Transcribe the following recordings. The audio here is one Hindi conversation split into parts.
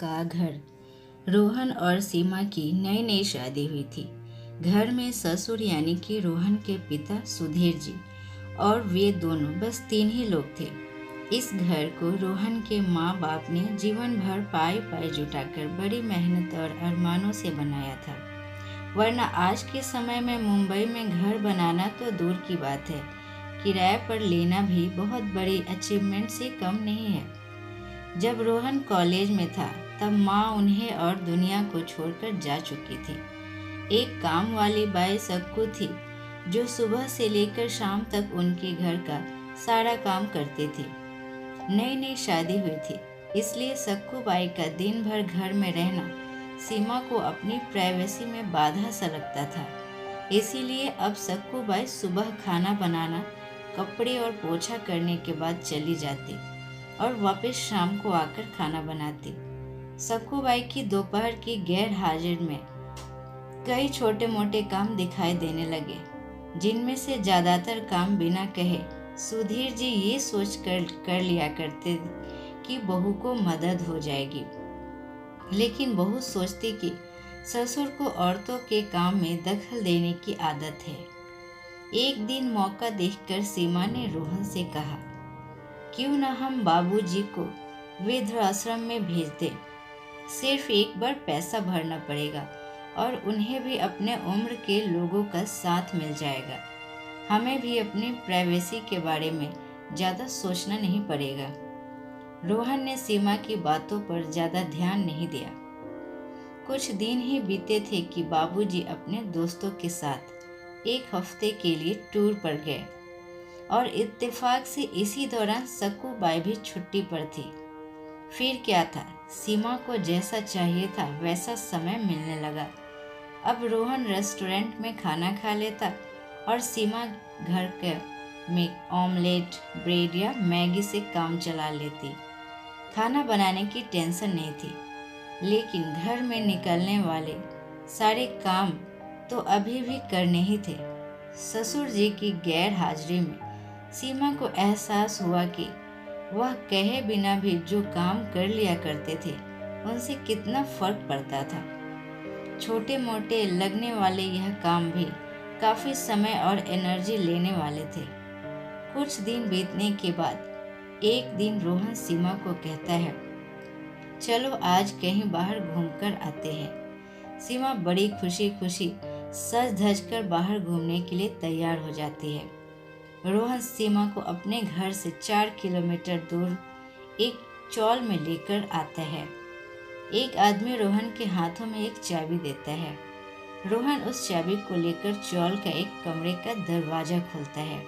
का घर। रोहन और सीमा की नई नई शादी हुई थी। घर में ससुर यानी कि रोहन के पिता सुधीर जी और वे दोनों बस 3 ही लोग थे। इस घर को रोहन के माँ बाप ने जीवन भर पाई पाई जुटाकर बड़ी मेहनत और अरमानों से बनाया था। वरना आज के समय में मुंबई में घर बनाना तो दूर की बात है, किराए पर लेना भी बहुत बड़ी अचीवमेंट से कम नहीं है। जब रोहन कॉलेज में था तब माँ उन्हें और दुनिया को छोड़कर जा चुकी थी। एक काम वाली बाई सक्कू थी जो सुबह से लेकर शाम तक उनके घर का सारा काम करती थी। नई नई शादी हुई थी, इसलिए सक्कू बाई का दिन भर घर में रहना सीमा को अपनी प्राइवेसी में बाधा सा लगता था। इसीलिए अब सक्कू बाई सुबह खाना बनाना, कपड़े और पोछा करने के बाद चली जाती और वापस शाम को आकर खाना बनाती। सक्कू बाई की दोपहर की गैर हाजिर में कई छोटे मोटे काम दिखाई देने लगे, जिनमें से ज़्यादातर काम बिना कहे सुधीर जी ये सोच कर लिया करते कि बहू को मदद हो जाएगी। लेकिन बहू सोचती कि ससुर को औरतों के काम में दखल देने की आदत है। एक दिन मौका देखकर सीमा ने रोहन से कहा, क्यों न हम बाबूजी को वृद्धाश्रम में भेज दें। सिर्फ एक बार पैसा भरना पड़ेगा और उन्हें भी अपने उम्र के लोगों का साथ मिल जाएगा। हमें भी अपनी प्राइवेसी के बारे में ज़्यादा सोचना नहीं पड़ेगा। रोहन ने सीमा की बातों पर ज़्यादा ध्यान नहीं दिया। कुछ दिन ही बीते थे कि बाबूजी अपने दोस्तों के साथ एक हफ्ते के लिए टूर पर गए और इत्तेफाक से इसी दौरान सक्कू बाई भी छुट्टी पर थी। फिर क्या था, सीमा को जैसा चाहिए था वैसा समय मिलने लगा। अब रोहन रेस्टोरेंट में खाना खा लेता और सीमा घर के में ऑमलेट, ब्रेड या मैगी से काम चला लेती। खाना बनाने की टेंशन नहीं थी, लेकिन घर में निकलने वाले सारे काम तो अभी भी करने ही थे। ससुर जी की गैर हाजिरी में सीमा को एहसास हुआ कि वह कहे बिना भी जो काम कर लिया करते थे उनसे कितना फर्क पड़ता था। छोटे मोटे लगने वाले यह काम भी काफ़ी समय और एनर्जी लेने वाले थे। कुछ दिन बीतने के बाद एक दिन रोहन सीमा को कहता है, चलो आज कहीं बाहर घूमकर आते हैं। सीमा बड़ी खुशी खुशी सज धज कर बाहर घूमने के लिए तैयार हो जाती है। रोहन सीमा को अपने घर से 4 किलोमीटर दूर एक चौल में लेकर आता है। एक आदमी रोहन के हाथों में एक चाबी देता है। रोहन उस चाबी को लेकर चौल का एक कमरे का दरवाजा खोलता है।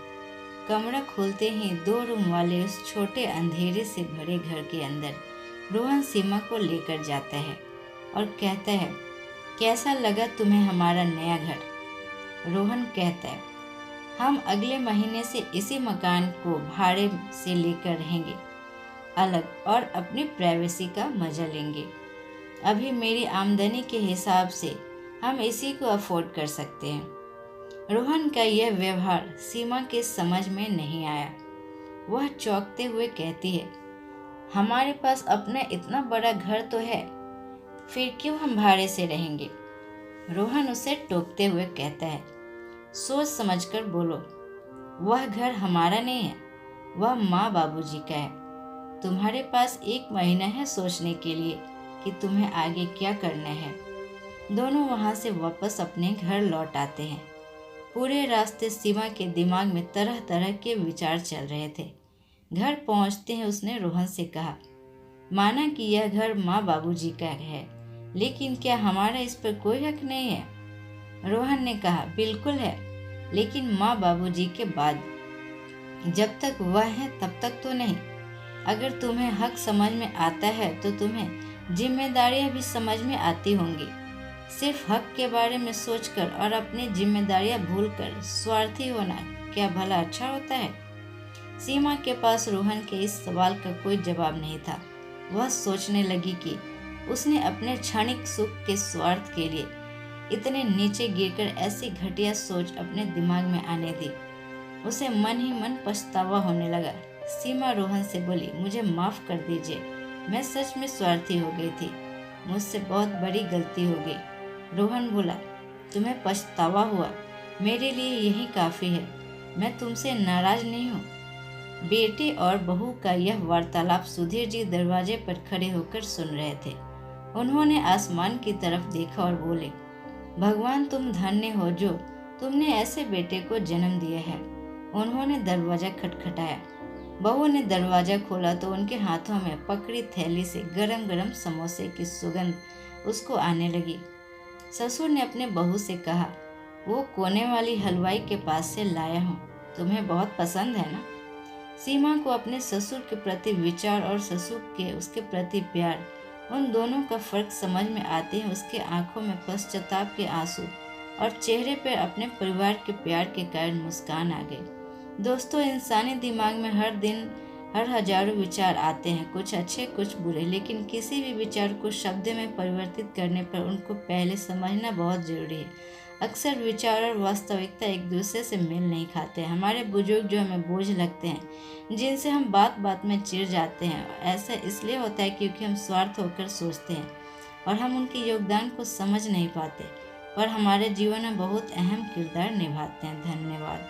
कमरा खोलते ही 2 रूम वाले उस छोटे अंधेरे से भरे घर के अंदर रोहन सीमा को लेकर जाता है और कहता है, कैसा लगा तुम्हें हमारा नया घर? रोहन कहता है, हम अगले महीने से इसी मकान को भाड़े से लेकर रहेंगे अलग और अपनी प्राइवेसी का मजा लेंगे। अभी मेरी आमदनी के हिसाब से हम इसी को अफोर्ड कर सकते हैं। रोहन का यह व्यवहार सीमा के समझ में नहीं आया। वह चौंकते हुए कहती है, हमारे पास अपना इतना बड़ा घर तो है, फिर क्यों हम भाड़े से रहेंगे? रोहन उसे टोकते हुए कहता है, सोच समझकर बोलो, वह घर हमारा नहीं है, वह माँ बाबूजी का है। तुम्हारे पास 1 महीना है सोचने के लिए कि तुम्हें आगे क्या करना है। दोनों वहाँ से वापस अपने घर लौट आते हैं। पूरे रास्ते सीमा के दिमाग में तरह तरह के विचार चल रहे थे। घर पहुँचते हैं उसने रोहन से कहा, माना कि यह घर माँ बाबूजी का है, लेकिन क्या हमारा इस पर कोई हक नहीं है? रोहन ने कहा, बिल्कुल है, लेकिन माँ बाबूजी के बाद जब तक वह है तब तक तो नहीं। अगर तुम्हें हक समझ में आता है तो तुम्हें जिम्मेदारियां भी समझ में आती होंगी। सिर्फ हक के बारे में सोचकर और अपनी जिम्मेदारियां भूलकर स्वार्थी होना क्या भला अच्छा होता है? सीमा के पास रोहन के इस सवाल का कोई जवाब नहीं था। वह सोचने लगी कि उसने अपने क्षणिक सुख के स्वार्थ के लिए इतने नीचे गिरकर ऐसी घटिया सोच अपने दिमाग में आने दी। उसे मन ही मन पछतावा होने लगा। सीमा रोहन से बोली, मुझे माफ़ कर दीजिए, मैं सच में स्वार्थी हो गई थी। मुझसे बहुत बड़ी गलती हो गई। रोहन बोला, तुम्हें पछतावा हुआ, मेरे लिए यही काफ़ी है। मैं तुमसे नाराज नहीं हूँ। बेटे और बहू का यह वार्तालाप सुधीर जी दरवाजे पर खड़े होकर सुन रहे थे। उन्होंने आसमान की तरफ देखा और बोले, भगवान तुम धन्य हो जो तुमने ऐसे बेटे को जन्म दिया है। उन्होंने दरवाजा खटखटाया। बहू ने दरवाजा खोला तो उनके हाथों में पकड़ी थैली से गरम गरम समोसे की सुगंध उसको आने लगी। ससुर ने अपने बहू से कहा, वो कोने वाली हलवाई के पास से लाया हूँ, तुम्हें बहुत पसंद है ना। सीमा को अपने ससुर के प्रति विचार और ससुर के उसके प्रति प्यार, उन दोनों का फर्क समझ में आते ही उसके आंखों में पश्चाताप के आंसू और चेहरे पर अपने परिवार के प्यार के कारण मुस्कान आ गई। दोस्तों, इंसानी दिमाग में हर दिन हजारों विचार आते हैं, कुछ अच्छे कुछ बुरे, लेकिन किसी भी विचार को शब्द में परिवर्तित करने पर उनको पहले समझना बहुत जरूरी है। अक्सर विचार और वास्तविकता एक दूसरे से मेल नहीं खाते। हमारे बुजुर्ग जो हमें बोझ लगते हैं, जिनसे हम बात बात में चिढ़ जाते हैं, ऐसा इसलिए होता है क्योंकि हम स्वार्थ होकर सोचते हैं और हम उनके योगदान को समझ नहीं पाते, पर हमारे जीवन में बहुत अहम किरदार निभाते हैं। धन्यवाद।